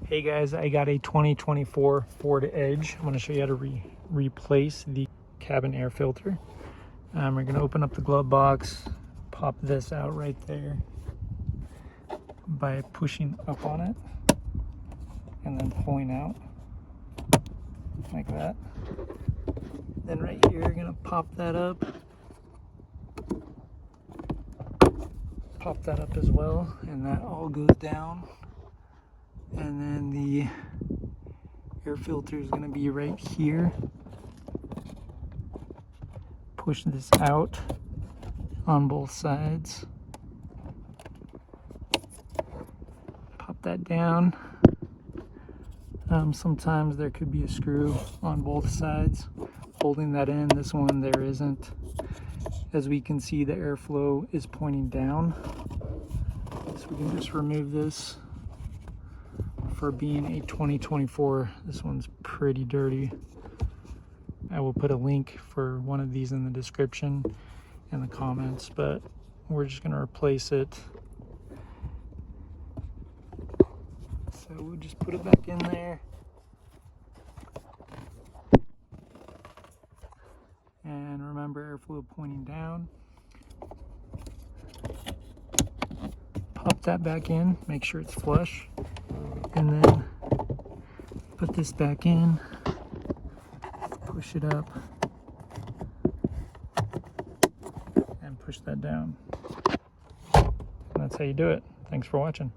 Hey guys, I got a 2024 Ford Edge. I'm going to show you how to replace the cabin air filter. We're going to open up the glove box, pop this out right there by pushing up on it and then pulling out like that. Then right here, you're going to pop that up as well, and that all goes down. And then the air filter is going to be right here. Push this out on both sides. Pop that down. Sometimes there could be a screw on both sides holding that in. This one there isn't. As we can see, the airflow is pointing down. So we can just remove this. For being a 2024, this one's pretty dirty. I will put a link for one of these in the description and the comments, but we're just gonna replace it. So we'll just put it back in there. And remember, airflow pointing down. Pop that back in, make sure it's flush. And then put this back in, push it up, and push that down. And that's how you do it. Thanks for watching.